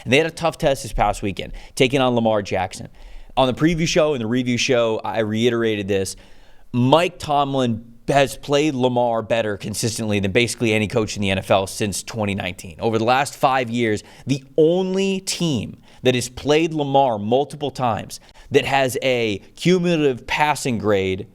And they had a tough test this past weekend, taking on Lamar Jackson. On the preview show and the review show, I reiterated this. Mike Tomlin has played Lamar better consistently than basically any coach in the NFL since 2019. Over the last 5 years, the only team that has played Lamar multiple times that has a cumulative passing grade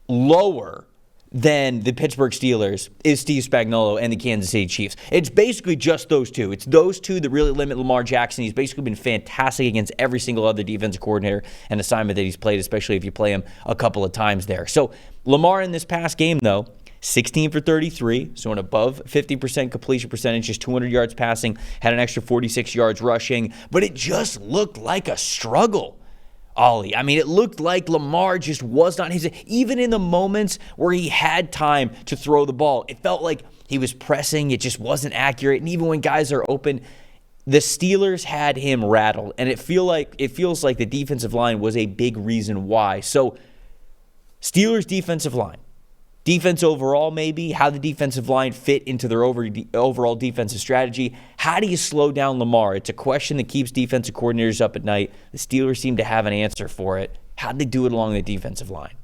lower than the Pittsburgh Steelers is Steve Spagnuolo and the Kansas City Chiefs. It's basically just those two. It's those two that really limit Lamar Jackson. He's basically been fantastic against every single other defensive coordinator and assignment that he's played, especially if you play him a couple of times there. So Lamar in this past game, though, 16 for 33, so an above 50% completion percentage, just 200 yards passing, had an extra 46 yards rushing, but it just looked like a struggle. Ollie. I mean, it looked like Lamar just was not his. Even in the moments where he had time to throw the ball, it felt like he was pressing. It just wasn't accurate. And even when guys are open, the Steelers had him rattled. And it feels like the defensive line was a big reason why. So, Steelers defensive line. Defense overall, maybe, how the defensive line fit into their overall defensive strategy. How do you slow down Lamar? It's a question that keeps defensive coordinators up at night. The Steelers seem to have an answer for it. How'd they do it along the defensive line?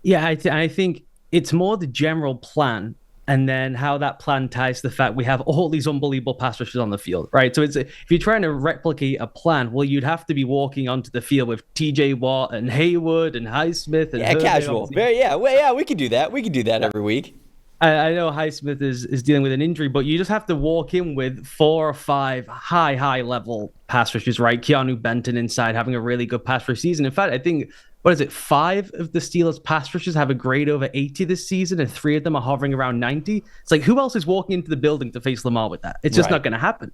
Yeah, I think it's more the general plan and then how that plan ties to the fact we have all these unbelievable pass rushers on the field, right? So if you're trying to replicate a plan, well, you'd have to be walking onto the field with T.J. Watt and Haywood and Highsmith. And Herbert, casual. We could do that. We could do that every week. I know Highsmith is dealing with an injury, but you just have to walk in with 4 or 5 high level pass rushers, right? Keanu Benton inside having a really good pass rush season. In fact, I think, 5 of the Steelers pass rushers have a grade over 80 this season, and 3 of them are hovering around 90. It's like, who else is walking into the building to face Lamar with that? It's just not going to happen.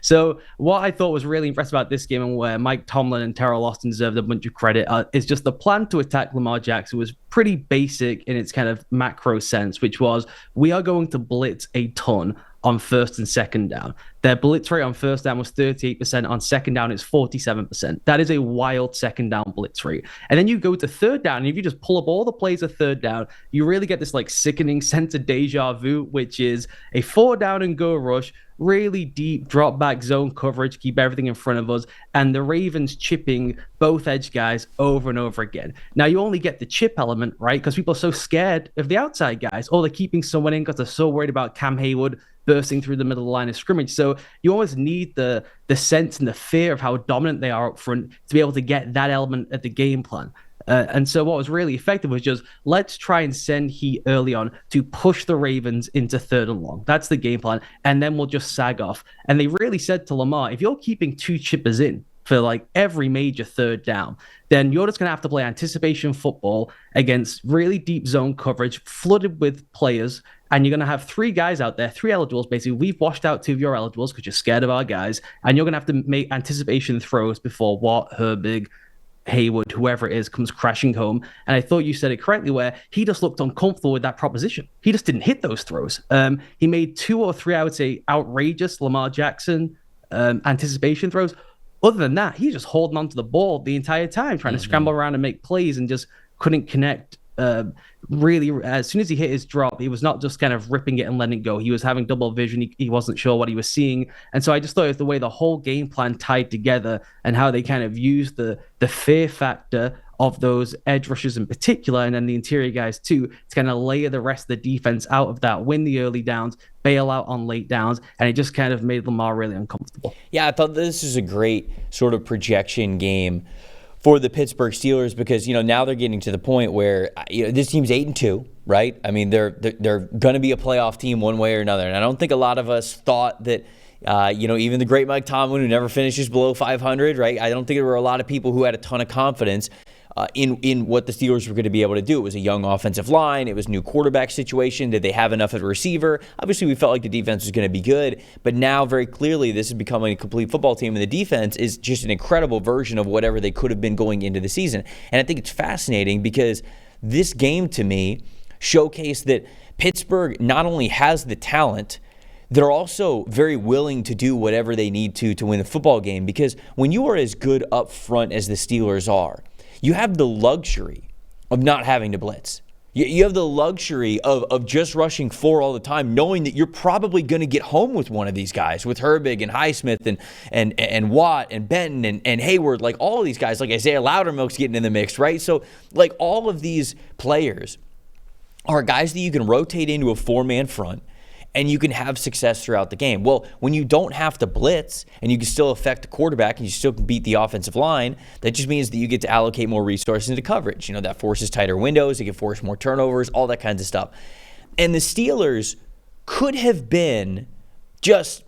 So what I thought was really impressive about this game, and where Mike Tomlin and Terrell Austin deserved a bunch of credit, is just the plan to attack Lamar Jackson was pretty basic in its kind of macro sense, which was, we are going to blitz a ton on first and second down. Their blitz rate on first down was 38%. On second down, it's 47%. That is a wild second down blitz rate. And then you go to third down, and if you just pull up all the plays of third down, you really get this like sickening sense of deja vu, which is a 4 down and go rush, really deep drop back zone coverage, keep everything in front of us, and the Ravens chipping both edge guys over and over again. Now, you only get the chip element, right? Because people are so scared of the outside guys, or they're keeping someone in because they're so worried about Cam Haywood bursting through the middle of the line of scrimmage. So you always need the sense and the fear of how dominant they are up front to be able to get that element at the game plan. And so what was really effective was just, let's try and send heat early on to push the Ravens into third and long. That's the game plan. And then we'll just sag off. And they really said to Lamar, if you're keeping 2 chippers in for like every major third down, then you're just going to have to play anticipation football against really deep zone coverage, flooded with players. And you're going to have 3 guys out there, 3 eligibles. Basically, we've washed out 2 of your eligibles because you're scared of our guys. And you're going to have to make anticipation throws before Watt, Herbig, Haywood, whoever it is, comes crashing home. And I thought you said it correctly, where he just looked uncomfortable with that proposition. He just didn't hit those throws. He made 2 or 3, I would say, outrageous Lamar Jackson anticipation throws. Other than that, he's just holding onto the ball the entire time, trying to scramble around and make plays, and just couldn't connect. Really, as soon as he hit his drop, he was not just kind of ripping it and letting it go. He was having double vision. He wasn't sure what he was seeing. And so I just thought it was the way the whole game plan tied together, and how they kind of used the fear factor of those edge rushers in particular, and then the interior guys too, to kind of layer the rest of the defense out of that, win the early downs, bail out on late downs, and it just kind of made Lamar really uncomfortable. Yeah, I thought this is a great sort of projection game for the Pittsburgh Steelers, because now they're getting to the point where this team's 8-2, right? I mean, they're going to be a playoff team one way or another, and I don't think a lot of us thought that. Even the great Mike Tomlin, who never finishes below 500, right? I don't think there were a lot of people who had a ton of confidence in what the Steelers were going to be able to do. It was a young offensive line. It was a new quarterback situation. Did they have enough of a receiver? Obviously, we felt like the defense was going to be good, but now very clearly this is becoming a complete football team, and the defense is just an incredible version of whatever they could have been going into the season. And I think it's fascinating because this game, to me, showcased that Pittsburgh not only has the talent, they're also very willing to do whatever they need to win the football game, because when you are as good up front as the Steelers are, you have the luxury of not having to blitz. You have the luxury of just rushing 4 all the time, knowing that you're probably going to get home with one of these guys, with Herbig and Highsmith and Watt and Benton and Hayward, like all of these guys, like Isaiah Loudermilk's getting in the mix, right? So like all of these players are guys that you can rotate into a 4-man front and you can have success throughout the game. Well, when you don't have to blitz and you can still affect the quarterback and you still can beat the offensive line, that just means that you get to allocate more resources into coverage. That forces tighter windows, it can force more turnovers, all that kinds of stuff. And the Steelers could have been just,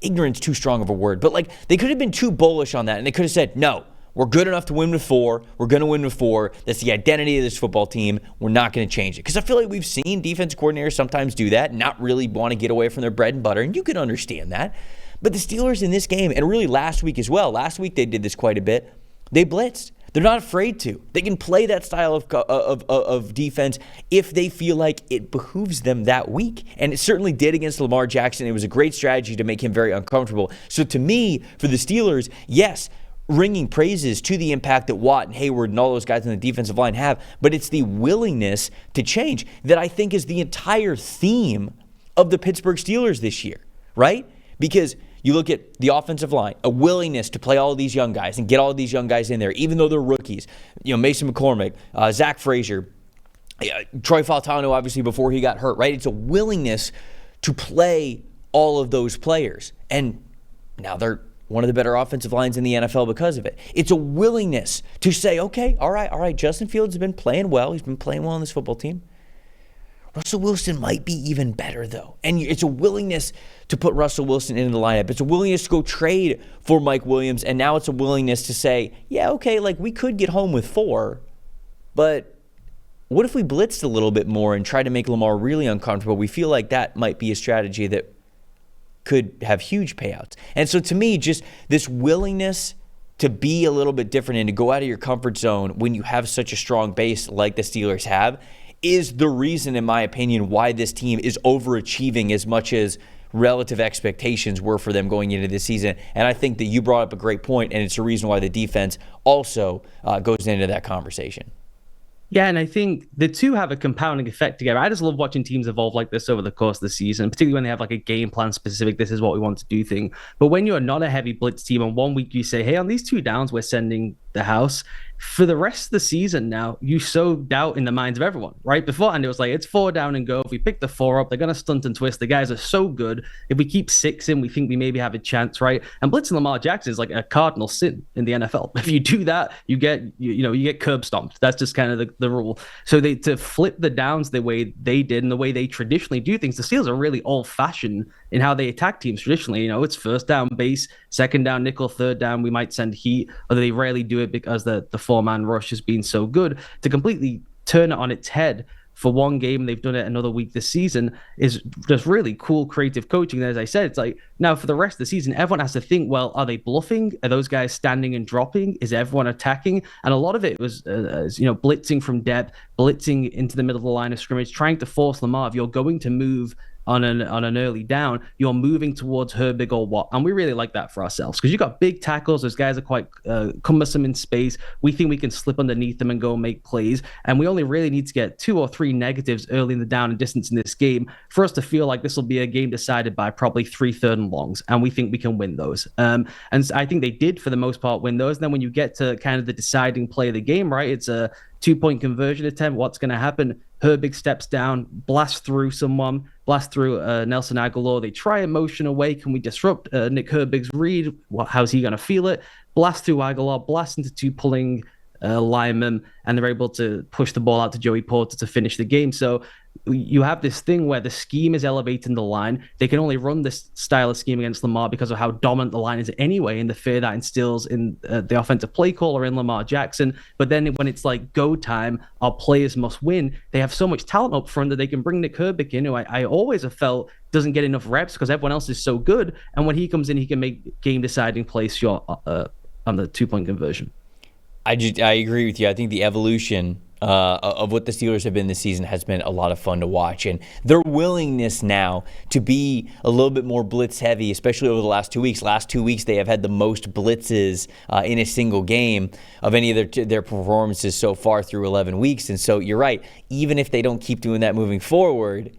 ignorance too strong of a word, but like they could have been too bullish on that and they could have said, no, we're good enough to win with 4. We're going to win with 4. That's the identity of this football team. We're not going to change it. Because I feel like we've seen defense coordinators sometimes do that, not really want to get away from their bread and butter, and you can understand that. But the Steelers in this game, and really last week as well, last week they did this quite a bit, they blitzed. They're not afraid to. They can play that style of defense if they feel like it behooves them that week. And it certainly did against Lamar Jackson. It was a great strategy to make him very uncomfortable. So to me, for the Steelers, yes, ringing praises to the impact that Watt and Hayward and all those guys on the defensive line have, but it's the willingness to change that I think is the entire theme of the Pittsburgh Steelers this year, right? Because you look at the offensive line, a willingness to play all of these young guys and get all of these young guys in there, even though they're rookies. Mason McCormick, Zach Frazier, Troy Fautanu, obviously, before he got hurt, right? It's a willingness to play all of those players. And now they're one of the better offensive lines in the NFL because of it. It's a willingness to say, okay, all right, Justin Fields has been playing well. He's been playing well on this football team. Russell Wilson might be even better, though. And it's a willingness to put Russell Wilson into the lineup. It's a willingness to go trade for Mike Williams. And now it's a willingness to say, yeah, okay, like we could get home with 4, but what if we blitzed a little bit more and tried to make Lamar really uncomfortable? We feel like that might be a strategy that could have huge payouts. And so to me, just this willingness to be a little bit different and to go out of your comfort zone when you have such a strong base like the Steelers have is the reason, in my opinion, why this team is overachieving as much as relative expectations were for them going into this season. And I think that you brought up a great point, and it's a reason why the defense also goes into that conversation. Yeah, and I think the two have a compounding effect together. I just love watching teams evolve like this over the course of the season, particularly when they have like a game plan specific, this is what we want to do thing. But when you're not a heavy blitz team and 1 week you say, hey, on these 2 downs, we're sending the house. For the rest of the season now, you sow doubt in the minds of everyone, right? Beforehand, it was like, it's 4 down and go. If we pick the 4 up, they're going to stunt and twist. The guys are so good. If we keep 6 in, we think we maybe have a chance, right? And blitzing Lamar Jackson is like a cardinal sin in the NFL. If you do that, you get curb stomped. That's just kind of the rule. So to flip the downs the way they did and the way they traditionally do things, the Steelers are really old-fashioned in how they attack teams traditionally. It's first down base, second down nickel, third down we might send heat, although they rarely do it because the 4-man rush has been so good. To completely turn it on its head for one game, they've done it another week this season, is just really cool creative coaching. And as I said, it's like now for the rest of the season, everyone has to think, well, are they bluffing? Are those guys standing and dropping? Is everyone attacking? And a lot of it was blitzing from depth, blitzing into the middle of the line of scrimmage, trying to force Lamar. If you're going to move on an early down, you're moving towards Herbig or Watt. And we really like that for ourselves because you got big tackles. Those guys are quite cumbersome in space. We think we can slip underneath them and go make plays. And we only really need to get 2 or 3 negatives early in the down and distance in this game for us to feel like this will be a game decided by probably 3 third and longs. And we think we can win those. And I think they did, for the most part, win those. And then when you get to kind of the deciding play of the game, right, it's a 2-point conversion attempt. What's going to happen? Herbig steps down, blasts through someone, blasts through Nelson Aguilar. They try a motion away. Can we disrupt Nick Herbig's read? How's he going to feel it? Blast through Aguilar, blast into 2 pulling linemen, and they're able to push the ball out to Joey Porter to finish the game. So you have this thing where the scheme is elevating the line. They can only run this style of scheme against Lamar because of how dominant the line is anyway, and the fear that instills in the offensive play caller in Lamar Jackson. But then when it's like go time, our players must win. They have so much talent up front that they can bring Nick Herbig in, who I always have felt doesn't get enough reps because everyone else is so good. And when he comes in, he can make game-deciding plays on the 2-point conversion. I agree with you. I think the evolution of what the Steelers have been this season has been a lot of fun to watch. And their willingness now to be a little bit more blitz heavy, especially over the last 2 weeks. Last 2 weeks, they have had the most blitzes in a single game of any of their performances so far through 11 weeks. And so you're right, even if they don't keep doing that moving forward,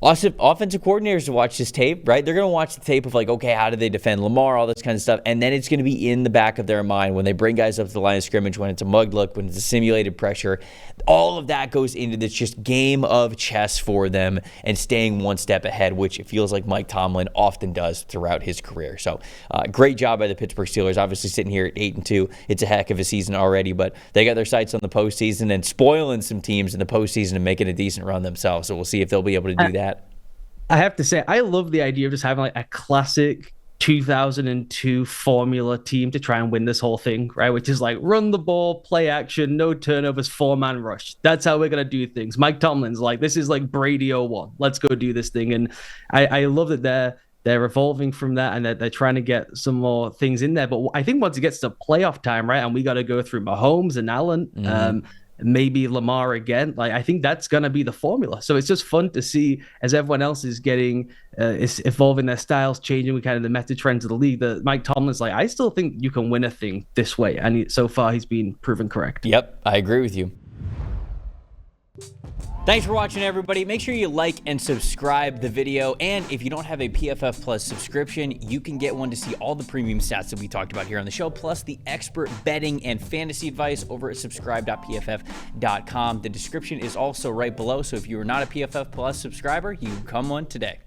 offensive coordinators to watch this tape, right? They're going to watch the tape of like, okay, how do they defend Lamar, all this kind of stuff. And then it's going to be in the back of their mind when they bring guys up to the line of scrimmage, when it's a mug look, when it's a simulated pressure. All of that goes into this just game of chess for them and staying one step ahead, which it feels like Mike Tomlin often does throughout his career. So great job by the Pittsburgh Steelers. Obviously sitting here at 8-2. It's a heck of a season already, but they got their sights on the postseason and spoiling some teams in the postseason and making a decent run themselves. So we'll see if they'll be able to do that. I have to say, I love the idea of just having like a classic 2002 formula team to try and win this whole thing, right? Which is like run the ball, play action, no turnovers, 4-man rush. That's how we're going to do things. Mike Tomlin's like, this is like Brady 01. Let's go do this thing. And I love that they're evolving from that and that they're trying to get some more things in there. But I think once it gets to playoff time, right, and we got to go through Mahomes and Allen, maybe Lamar again. Like, I think that's going to be the formula. So it's just fun to see as everyone else is getting, is evolving their styles, changing with kind of the meta trends of the league, that Mike Tomlin's like, I still think you can win a thing this way. And so far he's been proven correct. Yep, I agree with you. Thanks for watching, everybody. Make sure you like and subscribe the video. And if you don't have a PFF Plus subscription, you can get one to see all the premium stats that we talked about here on the show, plus the expert betting and fantasy advice over at subscribe.pff.com. The description is also right below. So if you are not a PFF Plus subscriber, you can come one today.